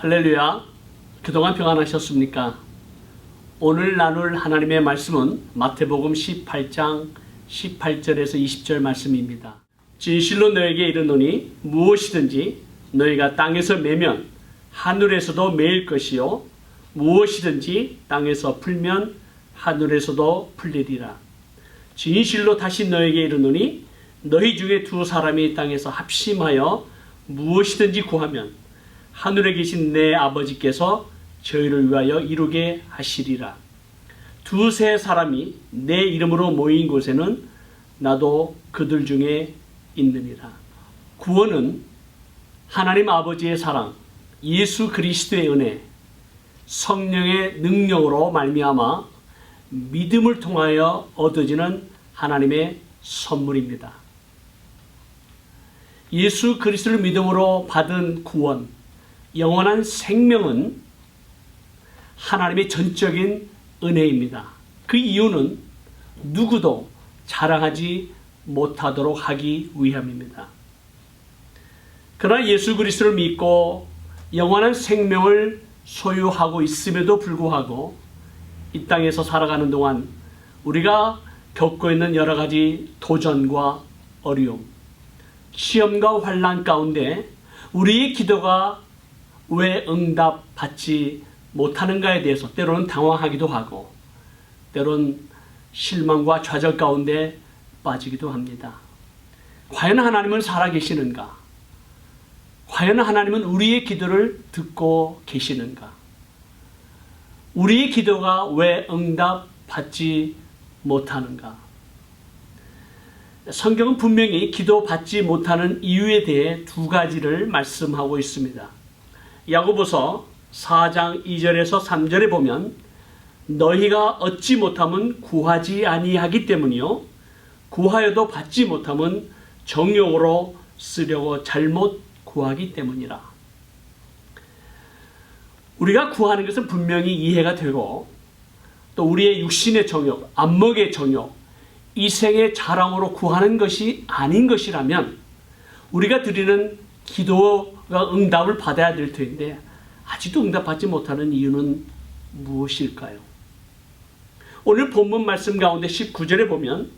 할렐루야. 그동안 평안하셨습니까? 오늘 나눌 하나님의 말씀은 마태복음 18장 18절에서 20절 말씀입니다. 진실로 너에게 이르노니 무엇이든지 너희가 땅에서 매면 하늘에서도 매일 것이요 무엇이든지 땅에서 풀면 하늘에서도 풀리리라. 진실로 다시 너에게 이르노니 너희 중에 두 사람이 땅에서 합심하여 무엇이든지 구하면 하늘에 계신 내 아버지께서 저희를 위하여 이루게 하시리라. 두세 사람이 내 이름으로 모인 곳에는 나도 그들 중에 있느니라. 구원은 하나님 아버지의 사랑, 예수 그리스도의 은혜, 성령의 능력으로 말미암아 믿음을 통하여 얻어지는 하나님의 선물입니다. 예수 그리스도를 믿음으로 받은 구원, 영원한 생명은 하나님의 전적인 은혜입니다. 그 이유는 누구도 자랑하지 못하도록 하기 위함입니다. 그러나 예수 그리스도를 믿고 영원한 생명을 소유하고 있음에도 불구하고 이 땅에서 살아가는 동안 우리가 겪고 있는 여러 가지 도전과 어려움, 시험과 환난 가운데 우리의 기도가 왜 응답받지 못하는가에 대해서 때로는 당황하기도 하고 때로는 실망과 좌절 가운데 빠지기도 합니다. 과연 하나님은 살아계시는가? 과연 하나님은 우리의 기도를 듣고 계시는가? 우리의 기도가 왜 응답받지 못하는가? 성경은 분명히 기도받지 못하는 이유에 대해 두 가지를 말씀하고 있습니다. 야고보서 4장 2절에서 3절에 보면 너희가 얻지 못함은 구하지 아니하기 때문이요 구하여도 받지 못함은 정욕으로 쓰려고 잘못 구하기 때문이라. 우리가 구하는 것은 분명히 이해가 되고 또 우리의 육신의 정욕, 안목의 정욕, 이생의 자랑으로 구하는 것이 아닌 것이라면 우리가 드리는 기도가 응답을 받아야 될 텐데 아직도 응답받지 못하는 이유는 무엇일까요? 오늘 본문 말씀 가운데 19절에 보면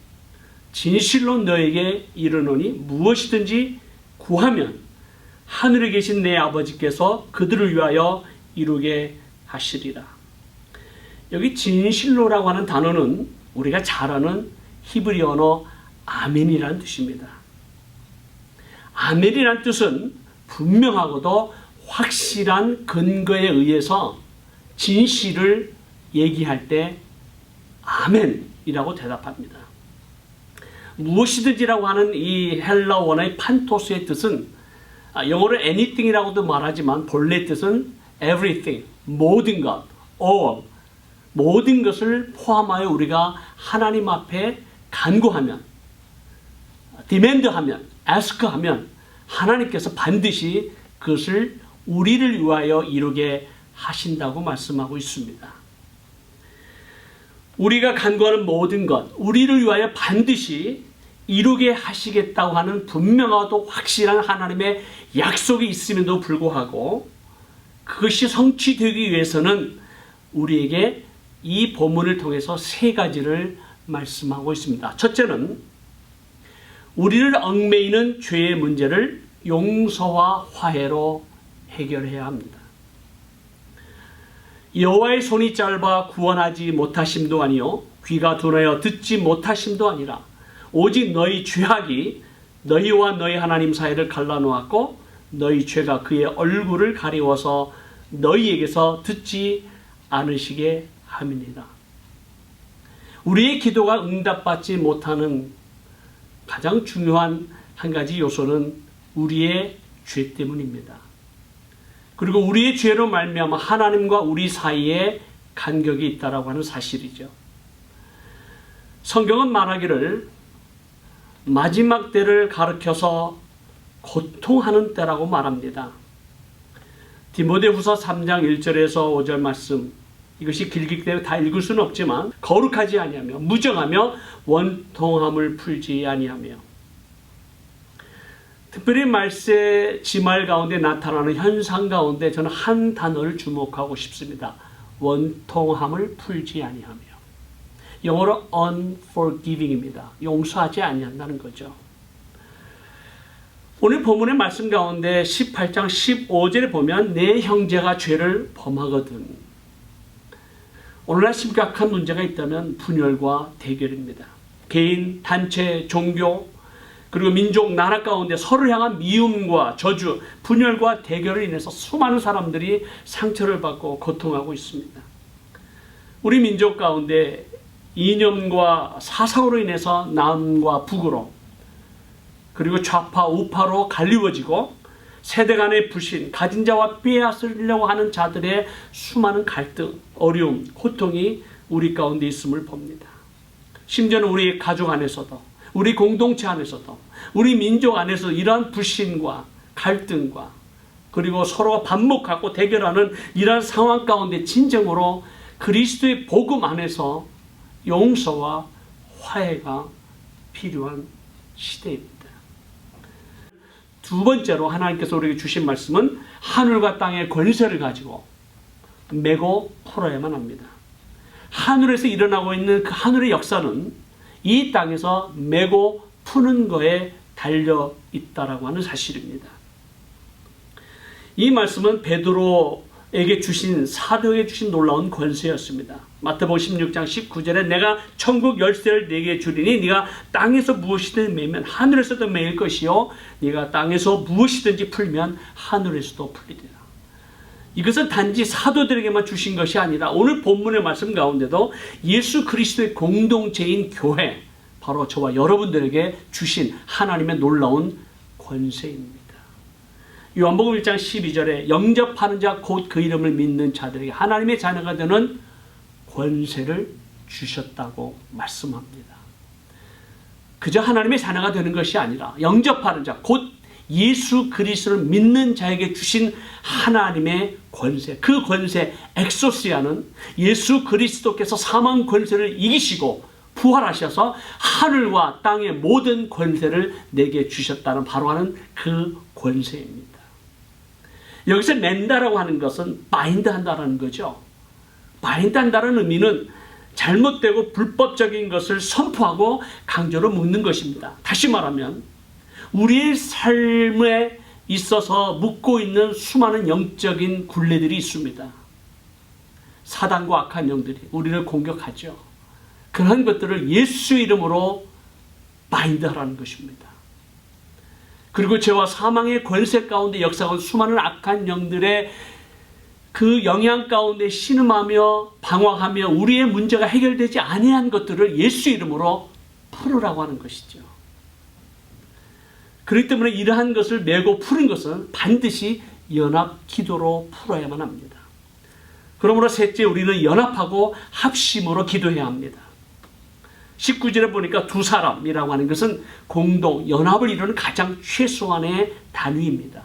진실로 너에게 이르노니 무엇이든지 구하면 하늘에 계신 내 아버지께서 그들을 위하여 이루게 하시리라. 여기 진실로라고 하는 단어는 우리가 잘 아는 히브리 언어 아멘이라는 뜻입니다. 아멘이라는 뜻은 분명하고도 확실한 근거에 의해서 진실을 얘기할 때 아멘이라고 대답합니다. 무엇이든지라고 하는 이 헬라 원어의 판토스의 뜻은 영어로 anything이라고도 말하지만 본래 뜻은 everything, 모든 것, all, 모든 것을 포함하여 우리가 하나님 앞에 간구하면, demand하면, ask하면 하나님께서 반드시 그것을 우리를 위하여 이루게 하신다고 말씀하고 있습니다. 우리가 간구하는 모든 것, 우리를 위하여 반드시 이루게 하시겠다고 하는 분명하고 확실한 하나님의 약속이 있음에도 불구하고 그것이 성취되기 위해서는 우리에게 이 본문을 통해서 세 가지를 말씀하고 있습니다. 첫째는 우리를 얽매이는 죄의 문제를 용서와 화해로 해결해야 합니다. 여호와의 손이 짧아 구원하지 못하심도 아니요 귀가 둔하여 듣지 못하심도 아니라 오직 너희 죄악이 너희와 너희 하나님 사이를 갈라놓았고 너희 죄가 그의 얼굴을 가리워서 너희에게서 듣지 않으시게 함이니라. 우리의 기도가 응답받지 못하는 가장 중요한 한 가지 요소는 우리의 죄 때문입니다. 그리고 우리의 죄로 말미암아 하나님과 우리 사이에 간격이 있다라고 하는 사실이죠. 성경은 말하기를 마지막 때를 가리켜서 고통하는 때라고 말합니다. 디모데후서 3장 1절에서 5절 말씀, 이것이 길기 때문에 다 읽을 수는 없지만 거룩하지 아니하며 무정하며 원통함을 풀지 아니하며 특별히 말세 지말 가운데 나타나는 현상 가운데 저는 한 단어를 주목하고 싶습니다. 원통함을 풀지 아니하며. 영어로 unforgiving입니다. 용서하지 아니한다는 거죠. 오늘 본문의 말씀 가운데 18장 15절에 보면 내 형제가 죄를 범하거든. 오늘날 심각한 문제가 있다면 분열과 대결입니다. 개인, 단체, 종교, 그리고 민족, 나라 가운데 서로를 향한 미움과 저주, 분열과 대결을 인해서 수많은 사람들이 상처를 받고 고통하고 있습니다. 우리 민족 가운데 이념과 사상으로 인해서 남과 북으로 그리고 좌파, 우파로 갈리워지고 세대 간의 불신, 가진 자와 빼앗으려고 하는 자들의 수많은 갈등, 어려움, 고통이 우리 가운데 있음을 봅니다. 심지어는 우리 가족 안에서도, 우리 공동체 안에서도, 우리 민족 안에서 이러한 불신과 갈등과 그리고 서로가 반목하고 대결하는 이러한 상황 가운데 진정으로 그리스도의 복음 안에서 용서와 화해가 필요한 시대입니다. 두 번째로 하나님께서 우리에게 주신 말씀은 하늘과 땅의 권세를 가지고 메고 풀어야만 합니다. 하늘에서 일어나고 있는 그 하늘의 역사는 이 땅에서 메고 푸는 거에 달려 있다라고 하는 사실입니다. 이 말씀은 베드로에게 주신, 사도에게 주신 놀라운 권세였습니다. 마태복음 16장 19절에 내가 천국 열쇠를 네게 주리니 네가 땅에서 무엇이든 매면 하늘에서도 매일 것이요 네가 땅에서 무엇이든지 풀면 하늘에서도 풀리리라. 이것은 단지 사도들에게만 주신 것이 아니라 오늘 본문의 말씀 가운데도 예수 그리스도의 공동체인 교회, 바로 저와 여러분들에게 주신 하나님의 놀라운 권세입니다. 요한복음 1장 12절에 영접하는 자 곧 그 이름을 믿는 자들에게 하나님의 자녀가 되는 권세를 주셨다고 말씀합니다. 그저 하나님의 자녀가 되는 것이 아니라 영접하는 자, 곧 예수 그리스도를 믿는 자에게 주신 하나님의 권세, 그 권세 엑소시아는 예수 그리스도께서 사망 권세를 이기시고 부활하셔서 하늘과 땅의 모든 권세를 내게 주셨다는 바로 하는 그 권세입니다. 여기서 낸다라고 하는 것은 바인드 한다라는 거죠. 바인드 한다는 의미는 잘못되고 불법적인 것을 선포하고 강제로 묶는 것입니다. 다시 말하면 우리의 삶에 있어서 묶고 있는 수많은 영적인 굴레들이 있습니다. 사단과 악한 영들이 우리를 공격하죠. 그런 것들을 예수 이름으로 바인드하라는 것입니다. 그리고 죄와 사망의 권세 가운데 역사하는 수많은 악한 영들의 그 영향 가운데 신음하며 방황하며 우리의 문제가 해결되지 아니한 것들을 예수 이름으로 풀으라고 하는 것이죠. 그렇기 때문에 이러한 것을 메고 푸는 것은 반드시 연합 기도로 풀어야만 합니다. 그러므로 셋째, 우리는 연합하고 합심으로 기도해야 합니다. 19절에 보니까 두 사람이라고 하는 것은 공동, 연합을 이루는 가장 최소한의 단위입니다.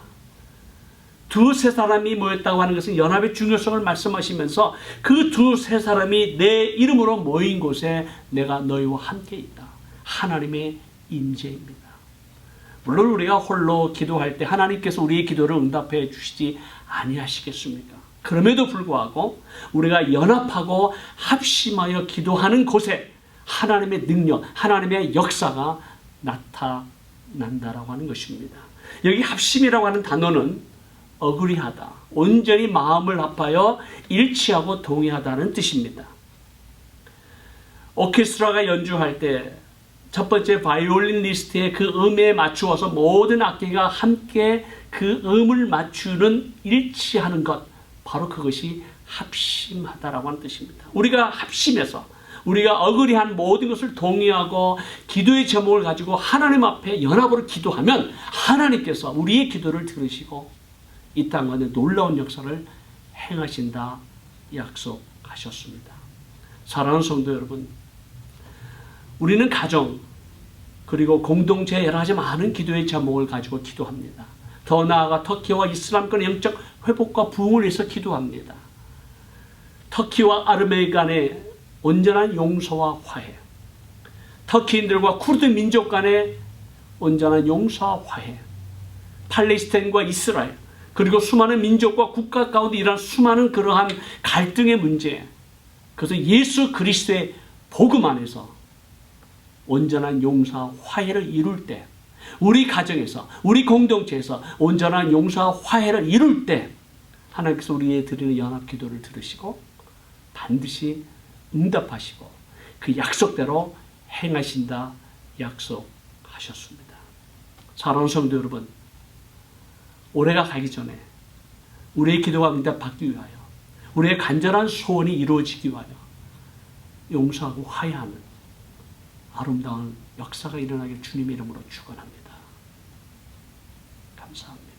두세 사람이 모였다고 하는 것은 연합의 중요성을 말씀하시면서 그 두세 사람이 내 이름으로 모인 곳에 내가 너희와 함께 있다. 하나님의 임재입니다. 물론 우리가 홀로 기도할 때 하나님께서 우리의 기도를 응답해 주시지 아니하시겠습니까? 그럼에도 불구하고 우리가 연합하고 합심하여 기도하는 곳에 하나님의 능력, 하나님의 역사가 나타난다라고 하는 것입니다. 여기 합심이라고 하는 단어는 어그리하다, 온전히 마음을 합하여 일치하고 동의하다는 뜻입니다. 오케스트라가 연주할 때 첫 번째 바이올리니스트의 그 음에 맞추어서 모든 악기가 함께 그 음을 맞추는 일치하는 것, 바로 그것이 합심하다라고 하는 뜻입니다. 우리가 합심해서 우리가 어그리한 모든 것을 동의하고 기도의 제목을 가지고 하나님 앞에 연합으로 기도하면 하나님께서 우리의 기도를 들으시고 이 땅 가운데 놀라운 역사를 행하신다 약속하셨습니다. 사랑하는 성도 여러분, 우리는 가정 그리고 공동체의 여러 가지 많은 기도의 제목을 가지고 기도합니다. 더 나아가 터키와 이슬람권의 영적 회복과 부흥을 위해서 기도합니다. 터키와 아르메니 간의 온전한 용서와 화해, 터키인들과 쿠르드 민족 간의 온전한 용서와 화해, 팔레스타인과 이스라엘, 그리고 수많은 민족과 국가 가운데 이러한 수많은 그러한 갈등의 문제, 그래서 예수 그리스도의 복음 안에서 온전한 용서와 화해를 이룰 때, 우리 가정에서, 우리 공동체에서 온전한 용서와 화해를 이룰 때 하나님께서 우리의 드리는 연합 기도를 들으시고 반드시 응답하시고 그 약속대로 행하신다 약속하셨습니다. 사랑하는 성도 여러분, 올해가 가기 전에 우리의 기도가 응답받기 위하여, 우리의 간절한 소원이 이루어지기 위하여 용서하고 화해하는 아름다운 역사가 일어나길 주님의 이름으로 축원합니다. 감사합니다.